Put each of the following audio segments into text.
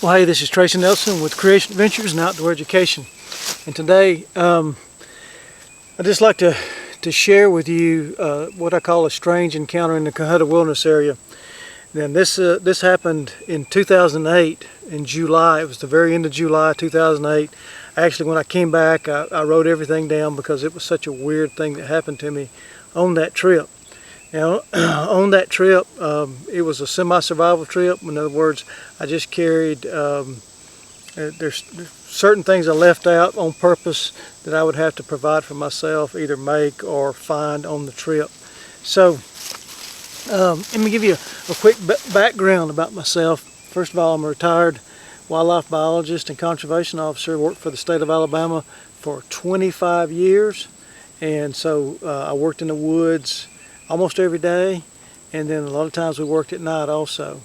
Well, hey, this is Tracy Nelson with Creation Adventures and Outdoor Education, and today I'd just like to share with you what I call a strange encounter in the Cohutta Wilderness Area. Then this happened in 2008 in July. It was the very end of July 2008. Actually, when I came back, I wrote everything down because it was such a weird thing that happened to me on that trip. Now, on that trip, it was a semi-survival trip. In other words, I just carried, there's certain things I left out on purpose that I would have to provide for myself, either make or find on the trip. So, let me give you a quick background about myself. First of all, I'm a retired wildlife biologist and conservation officer. Worked for the state of Alabama for 25 years. And so I worked in the woods almost every day, and then a lot of times we worked at night also.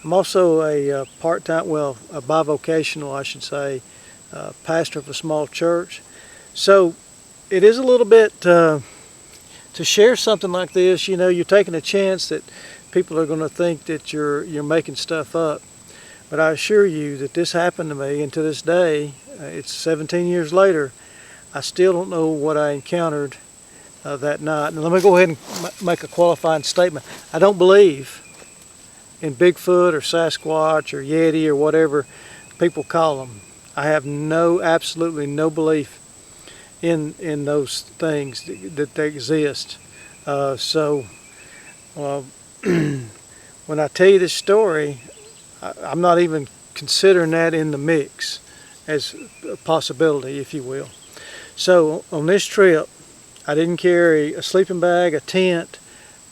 I'm also a part-time, well, a bivocational, I should say, pastor of a small church. So it is a little bit, to share something like this, you know, you're taking a chance that people are going to think that you're making stuff up. But I assure you that this happened to me, and to this day, it's 17 years later, I still don't know what I encountered that night. And let me go ahead and make a qualifying statement. I don't believe in Bigfoot or Sasquatch or Yeti or whatever people call them. I have absolutely no belief in those things that they exist. When I tell you this story, I'm not even considering that in the mix as a possibility, if you will. So on this trip, I didn't carry a sleeping bag, a tent,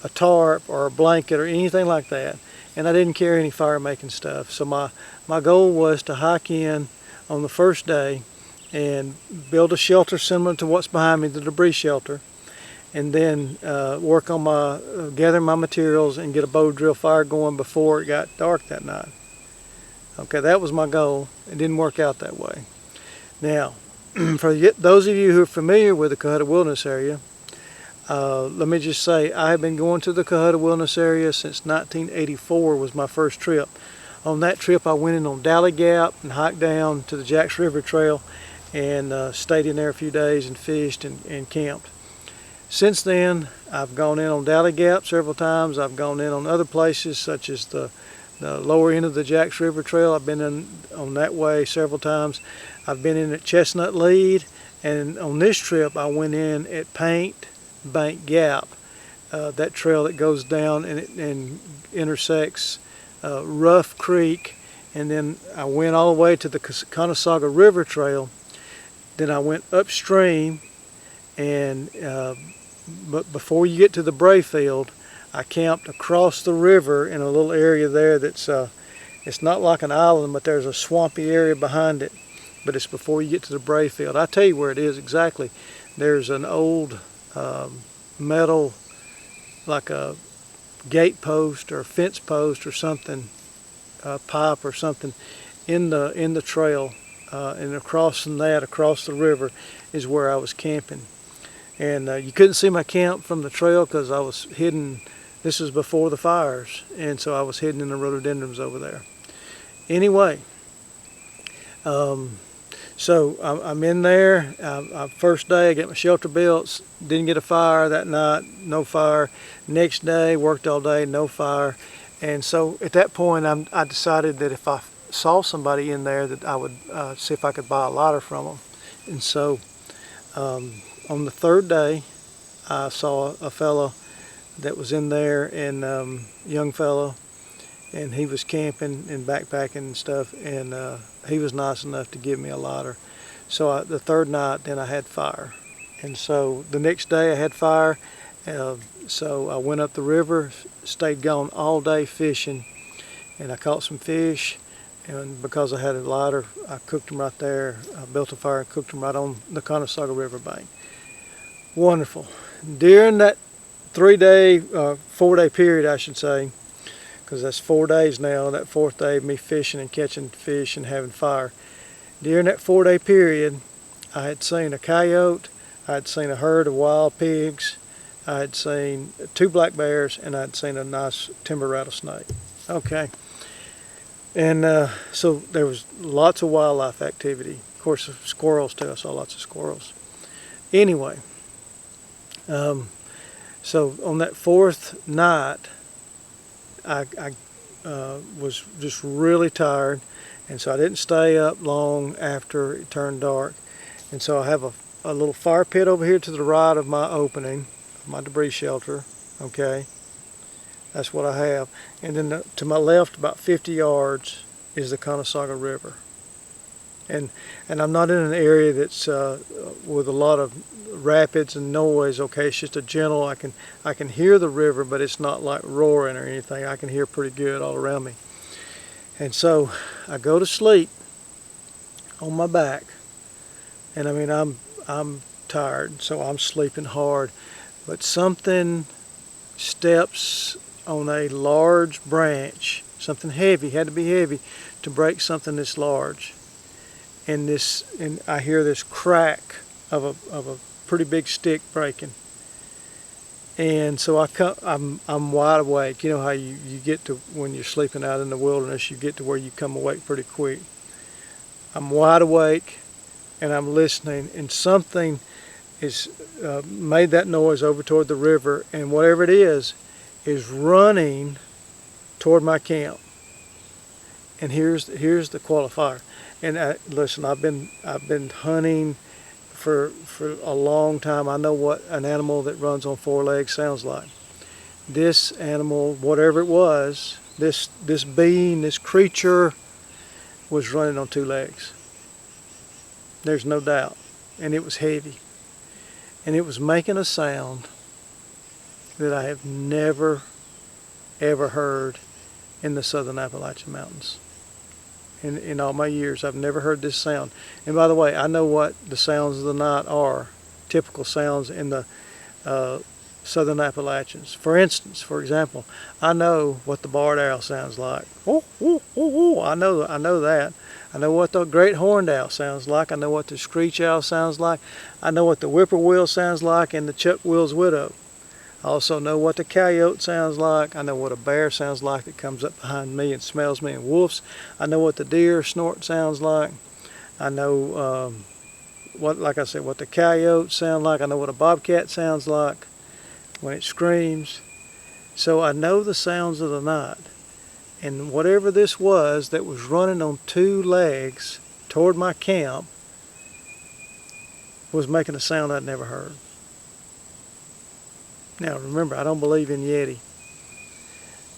a tarp, or a blanket, or anything like that. And I didn't carry any fire-making stuff. So my goal was to hike in on the first day and build a shelter similar to what's behind me, the debris shelter, and then work on gathering my materials and get a bow drill fire going before it got dark that night. Okay, that was my goal. It didn't work out that way. Now, for those of you who are familiar with the Cohutta Wilderness Area, let me just say I have been going to the Cohutta Wilderness Area since 1984 was my first trip. On that trip I went in on Dally Gap and hiked down to the Jacks River Trail and stayed in there a few days and fished and camped. Since then I've gone in on Dally Gap several times. I've gone in on other places such as the lower end of the Jacks River Trail. I've been in on that way several times. I've been in at Chestnut Lead, and on this trip I went in at Paint Bank Gap, that trail that goes down and intersects Rough Creek, and then I went all the way to the Conasauga River Trail. Then I went upstream, and but before you get to the Bray Field, I camped across the river in a little area there that's it's not like an island, but there's a swampy area behind it. But it's before you get to the Bray Field. I'll tell you where it is exactly. There's an old metal, like a gate post or a fence post or something, pipe or something, in the trail, and across from that, across the river, is where I was camping. And you couldn't see my camp from the trail because I was hidden. This was before the fires, and so I was hidden in the rhododendrons over there. Anyway, so I'm in there. First day I get my shelter built, didn't get a fire that night, no fire. Next day, worked all day, no fire. And so at that point I decided that if I saw somebody in there that I would see if I could buy a lighter from them. And so on the third day I saw a fellow that was in there, and young fellow, and he was camping and backpacking and stuff, and he was nice enough to give me a lighter. So the third night then I had fire, and so the next day I had fire. So I went up the river, stayed gone all day fishing, and I caught some fish, and because I had a lighter I cooked them right there. I built a fire and cooked them right on the Conasauga River bank. Wonderful. During that 4-day period, I should say, because that's 4 days now, that fourth day of me fishing and catching fish and having fire. During that 4-day period, I had seen a coyote, I had seen a herd of wild pigs, I had seen 2 black bears, and I had seen a nice timber rattlesnake. Okay. And so there was lots of wildlife activity. Of course, squirrels too. I saw lots of squirrels. Anyway, so on that fourth night, I was just really tired, and so I didn't stay up long after it turned dark. And so I have a little fire pit over here to the right of my opening, my debris shelter, okay? That's what I have. And then to my left, about 50 yards, is the Conasauga River. And I'm not in an area that's with a lot of rapids and noise, okay? It's just a gentle, I can hear the river, but it's not like roaring or anything. I can hear pretty good all around me. And so I go to sleep on my back. And I mean, I'm tired, so I'm sleeping hard. But something steps on a large branch, something heavy, had to be heavy, to break something this large. And I hear this crack of a pretty big stick breaking. And so I'm wide awake. You know how you get to, when you're sleeping out in the wilderness, you get to where you come awake pretty quick. I'm wide awake, and I'm listening, and something is made that noise over toward the river, and whatever it is running toward my camp. And here's the qualifier. And listen, I've been hunting for a long time. I know what an animal that runs on four legs sounds like. This animal, whatever it was, this being, this creature, was running on two legs. There's no doubt. And it was heavy. And it was making a sound that I have never, ever heard in the Southern Appalachian Mountains. In all my years, I've never heard this sound. And by the way, I know what the sounds of the night are, typical sounds in the Southern Appalachians. For instance, for example, I know what the barred owl sounds like. Oh, oh, oh, oh. I know that. I know what the great horned owl sounds like. I know what the screech owl sounds like. I know what the whippoorwill sounds like and the Chuck Will's widow. I also know what the coyote sounds like. I know what a bear sounds like that comes up behind me and smells me and woofs. I know what the deer snort sounds like. I know like I said, what the coyote sounds like. I know what a bobcat sounds like when it screams. So I know the sounds of the night. And whatever this was that was running on two legs toward my camp was making a sound I'd never heard. Now remember, I don't believe in Yeti.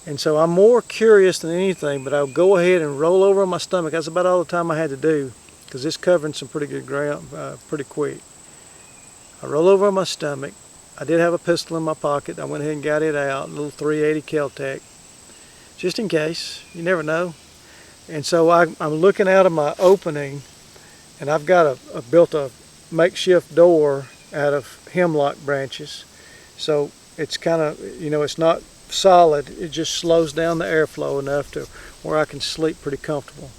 And so I'm more curious than anything, but I'll go ahead and roll over on my stomach. That's about all the time I had to do, because it's covering some pretty good ground pretty quick. I roll over on my stomach. I did have a pistol in my pocket. I went ahead and got it out, a little 380 Kel-Tec, just in case. You never know. And so I'm looking out of my opening, and I've got built a makeshift door out of hemlock branches. So it's kind of, it's not solid. It just slows down the airflow enough to where I can sleep pretty comfortable.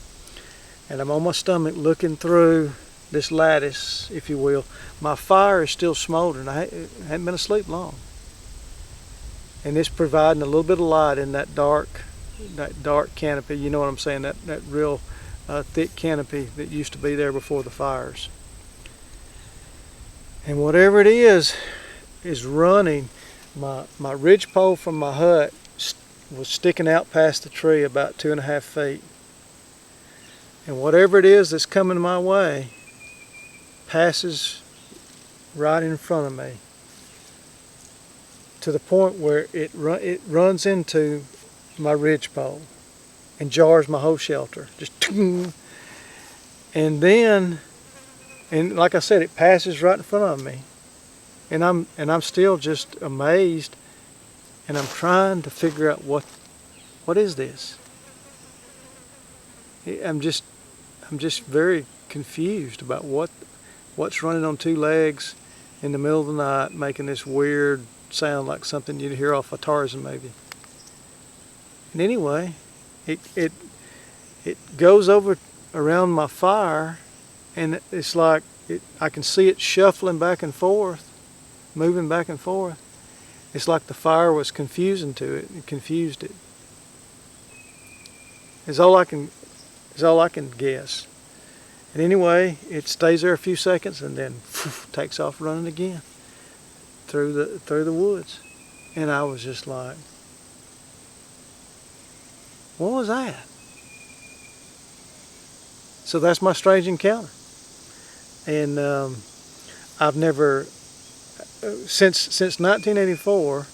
And I'm on my stomach looking through this lattice, if you will. My fire is still smoldering. I hadn't been asleep long. And it's providing a little bit of light in that dark canopy. You know what I'm saying? That real thick canopy that used to be there before the fires. And whatever it is running. My ridgepole from my hut was sticking out past the tree about 2.5 feet. And whatever it is that's coming my way passes right in front of me, to the point where it runs into my ridgepole and jars my whole shelter. Just and then, and like I said, it passes right in front of me. And I'm still just amazed, and I'm trying to figure out what is this. I'm just very confused about what's running on two legs in the middle of the night, making this weird sound like something you'd hear off a Tarzan movie. And anyway, it goes over around my fire, and it's like I can see it shuffling back and forth. Moving back and forth. It's like the fire was confusing to it. It confused it. is all I can guess. And anyway, it stays there a few seconds and then takes off running again through the woods. And I was just like, what was that? So that's my strange encounter. And I've never, since 1984,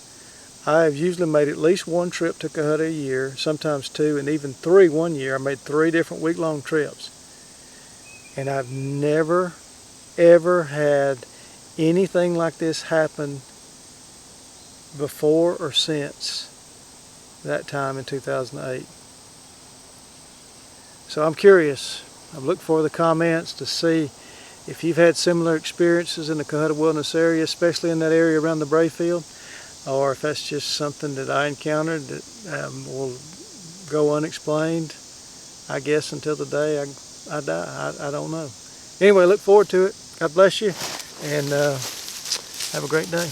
I've usually made at least one trip to Cohutta a year, sometimes two, and even three one year. I made 3 different week-long trips. And I've never, ever had anything like this happen before or since that time in 2008. So I'm curious. I'm looking for the comments to see if you've had similar experiences in the Cohutta Wilderness Area, especially in that area around the Bray Field, or if that's just something that I encountered that will go unexplained, I guess, until the day I die. I don't know. Anyway, look forward to it. God bless you, and have a great day.